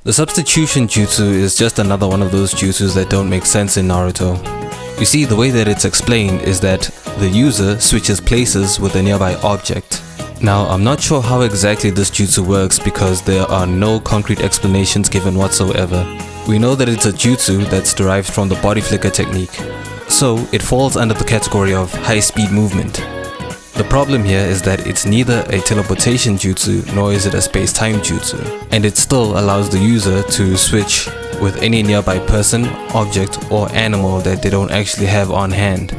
The Substitution Jutsu is just another one of those jutsus that don't make sense in Naruto. You see, the way that it's explained is that the user switches places with a nearby object. Now, I'm not sure how exactly this jutsu works because there are no concrete explanations given whatsoever. We know that it's a jutsu that's derived from the body flicker technique, so it falls under the category of high-speed movement. The problem here is that it's neither a teleportation jutsu nor is it a space-time jutsu, and it still allows the user to switch with any nearby person, object or animal that they don't actually have on hand.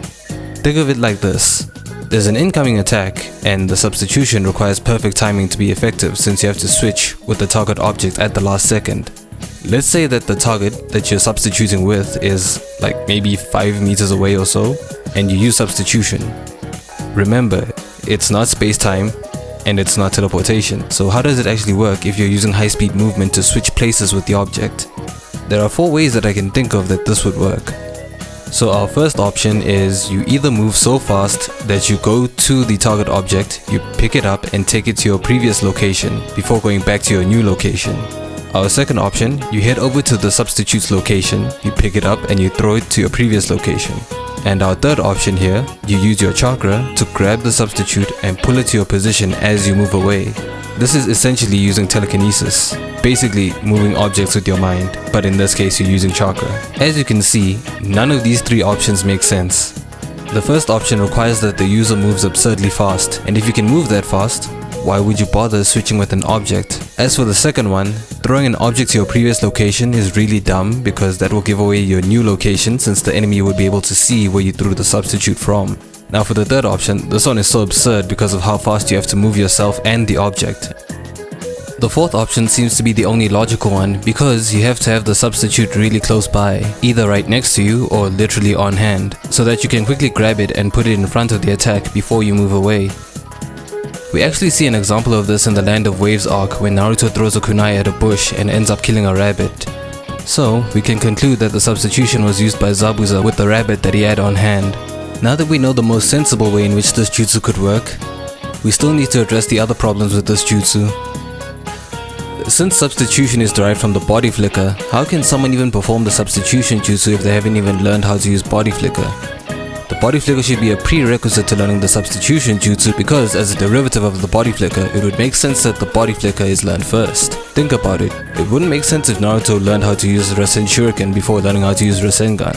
Think of it like this. There's an incoming attack and the substitution requires perfect timing to be effective since you have to switch with the target object at the last second. Let's say that the target that you're substituting with is like maybe 5 meters away or so, and you use substitution. Remember, it's not space-time and it's not teleportation. So how does it actually work if you're using high-speed movement to switch places with the object? There are 4 ways that I can think of that this would work. So our first option is you either move so fast that you go to the target object, you pick it up and take it to your previous location before going back to your new location. Our second option, you head over to the substitute's location, you pick it up and you throw it to your previous location. And our third option here, you use your chakra to grab the substitute and pull it to your position as you move away. This is essentially using telekinesis, basically moving objects with your mind, but in this case you're using chakra. As you can see, none of these 3 options make sense. The first option requires that the user moves absurdly fast, and if you can move that fast, why would you bother switching with an object? As for the second one, throwing an object to your previous location is really dumb because that will give away your new location since the enemy would be able to see where you threw the substitute from. Now for the third option, this one is so absurd because of how fast you have to move yourself and the object. The fourth option seems to be the only logical one because you have to have the substitute really close by, either right next to you or literally on hand, so that you can quickly grab it and put it in front of the attack before you move away. We actually see an example of this in the Land of Waves arc when Naruto throws a kunai at a bush and ends up killing a rabbit. So, we can conclude that the substitution was used by Zabuza with the rabbit that he had on hand. Now that we know the most sensible way in which this jutsu could work, we still need to address the other problems with this jutsu. Since substitution is derived from the body flicker, how can someone even perform the substitution jutsu if they haven't even learned how to use body flicker? The body flicker should be a prerequisite to learning the substitution jutsu because as a derivative of the body flicker, it would make sense that the body flicker is learned first. Think about it, it wouldn't make sense if Naruto learned how to use Rasen Shuriken before learning how to use Rasengan.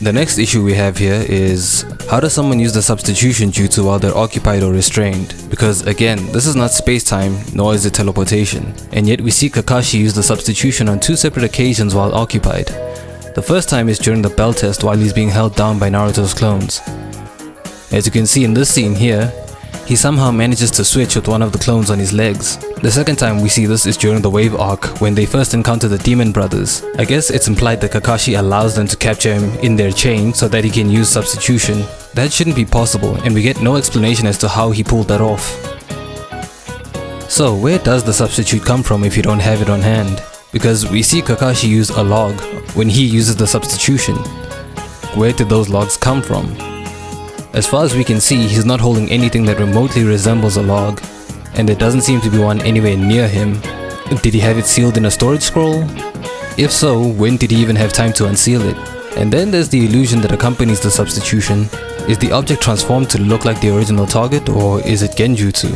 The next issue we have here is, how does someone use the substitution jutsu while they're occupied or restrained? Because again, this is not space-time, nor is it teleportation. And yet we see Kakashi use the substitution on 2 separate occasions while occupied. The first time is during the bell test while he's being held down by Naruto's clones. As you can see in this scene here, he somehow manages to switch with one of the clones on his legs. The second time we see this is during the Wave arc when they first encounter the Demon Brothers. I guess it's implied that Kakashi allows them to capture him in their chain so that he can use substitution. That shouldn't be possible and we get no explanation as to how he pulled that off. So where does the substitute come from if you don't have it on hand? Because we see Kakashi use a log when he uses the substitution. Where did those logs come from? As far as we can see, he's not holding anything that remotely resembles a log, and there doesn't seem to be one anywhere near him. Did he have it sealed in a storage scroll? If so, when did he even have time to unseal it? And then there's the illusion that accompanies the substitution. Is the object transformed to look like the original target, or is it genjutsu?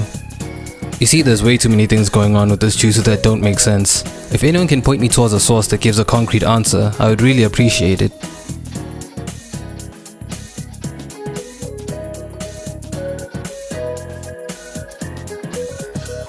You see, there's way too many things going on with this jutsu that don't make sense. If anyone can point me towards a source that gives a concrete answer, I would really appreciate it.